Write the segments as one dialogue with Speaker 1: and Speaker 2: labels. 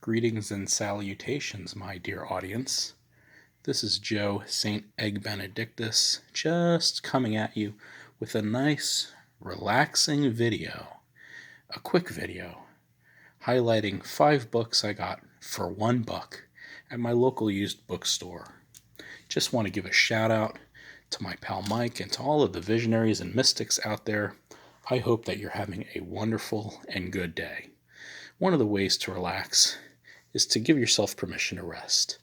Speaker 1: Greetings and salutations, my dear audience. This is Joe St. Egg Benedictus, just coming at you with a nice, relaxing video, a quick video, highlighting 5 books I got for $1 at my local used bookstore. Just want to give a shout out to my pal Mike and to all of the visionaries and mystics out there. I hope that you're having a wonderful and good day. One of the ways to relax is to give yourself permission to rest.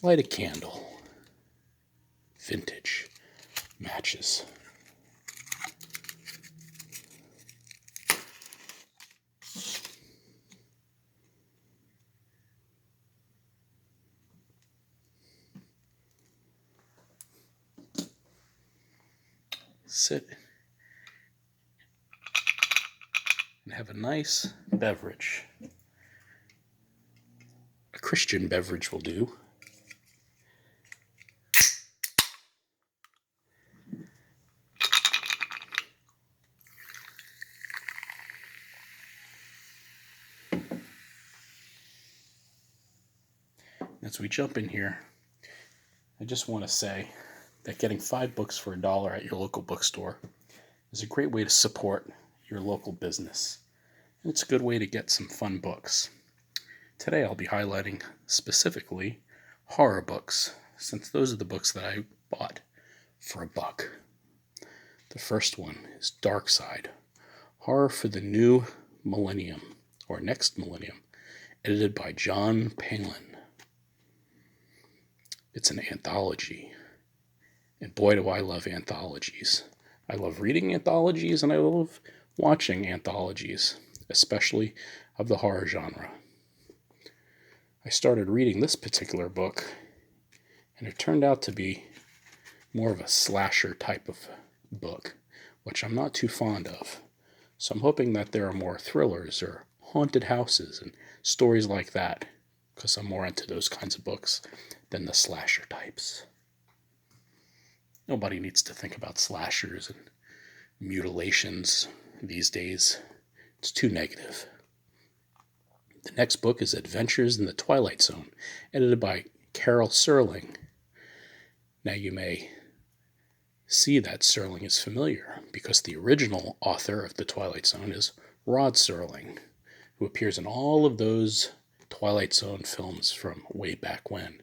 Speaker 1: Light a candle. Vintage matches. Sit and have a nice beverage. A Christian beverage will do. As we jump in here, I just want to say that getting 5 books for $1 at your local bookstore is a great way to support your local business. And it's a good way to get some fun books. Today I'll be highlighting specifically horror books, since those are the books that I bought for $1. The first one is Dark Side, Horror for the New Millennium, or Next Millennium, edited by John Palin. It's an anthology, and boy do I love anthologies. I love reading anthologies, and I love watching anthologies, especially of the horror genre. I started reading this particular book, and it turned out to be more of a slasher type of book, which I'm not too fond of. So I'm hoping that there are more thrillers or haunted houses and stories like that, because I'm more into those kinds of books than the slasher types. Nobody needs to think about slashers and mutilations these days. It's too negative. The next book is Adventures in the Twilight Zone, edited by Carol Serling. Now you may see that Serling is familiar, because the original author of The Twilight Zone is Rod Serling, who appears in all of those Twilight Zone films from way back when.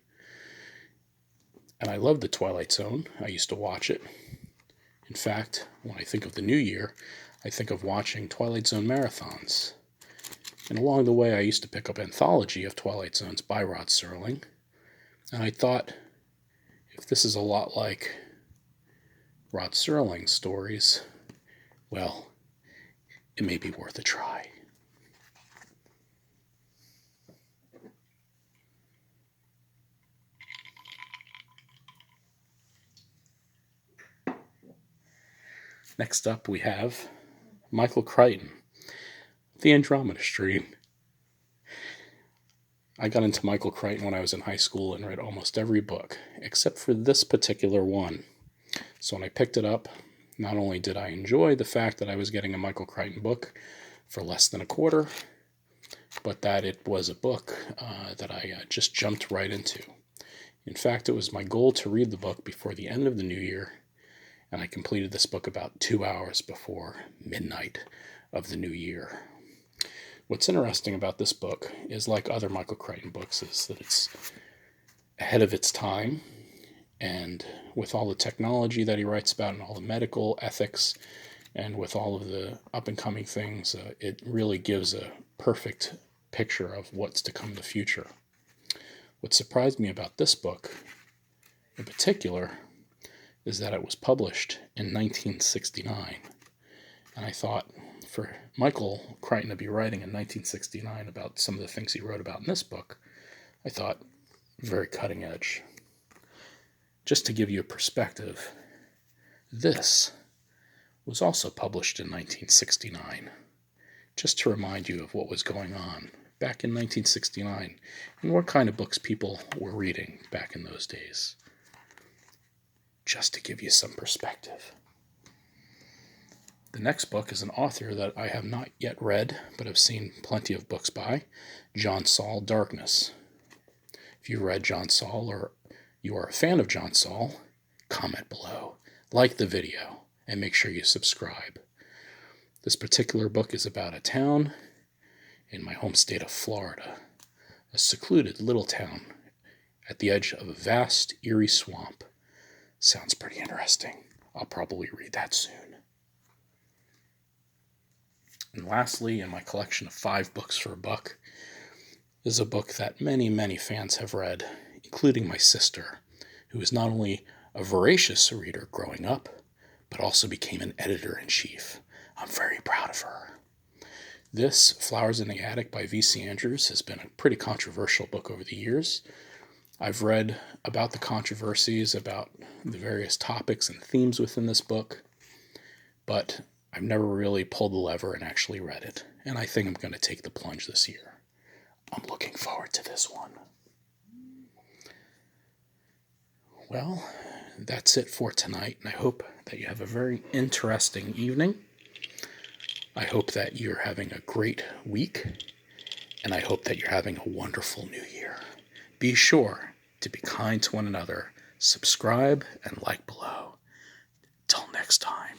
Speaker 1: And I love The Twilight Zone. I used to watch it. In fact, when I think of the new year, I think of watching Twilight Zone marathons. And along the way, I used to pick up anthology of Twilight Zones by Rod Serling. And I thought, if this is a lot like Rod Serling's stories, well, it may be worth a try. Next up, we have Michael Crichton, The Andromeda Strain. I got into Michael Crichton when I was in high school and read almost every book, except for this particular one. So when I picked it up, not only did I enjoy the fact that I was getting a Michael Crichton book for less than a quarter, but that it was a book that I just jumped right into. In fact, it was my goal to read the book before the end of the new year, and I completed this book about 2 hours before midnight of the new year. What's interesting about this book is, like other Michael Crichton books, is that it's ahead of its time, and with all the technology that he writes about and all the medical ethics, and with all of the up-and-coming things, it really gives a perfect picture of what's to come in the future. What surprised me about this book in particular is that it was published in 1969. And I thought, for Michael Crichton to be writing in 1969 about some of the things he wrote about in this book, I thought, very cutting edge. Just to give you a perspective, this was also published in 1969, just to remind you of what was going on back in 1969 and what kind of books people were reading back in those days. Just to give you some perspective. The next book is an author that I have not yet read, but have seen plenty of books by, John Saul Darkness. If you've read John Saul or you are a fan of John Saul, comment below, like the video, and make sure you subscribe. This particular book is about a town in my home state of Florida, a secluded little town at the edge of a vast, eerie swamp. Sounds pretty interesting. I'll probably read that soon. And lastly, in my collection of 5 books for a buck, is a book that many, many fans have read, including my sister, who was not only a voracious reader growing up, but also became an editor-in-chief. I'm very proud of her. This, Flowers in the Attic by V.C. Andrews, has been a pretty controversial book over the years. I've read about the controversies, about the various topics and themes within this book, but I've never really pulled the lever and actually read it, and I think I'm going to take the plunge this year. I'm looking forward to this one. Well, that's it for tonight, and I hope that you have a very interesting evening. I hope that you're having a great week, and I hope that you're having a wonderful new year. Be sure to be kind to one another, subscribe, and like below. Till next time.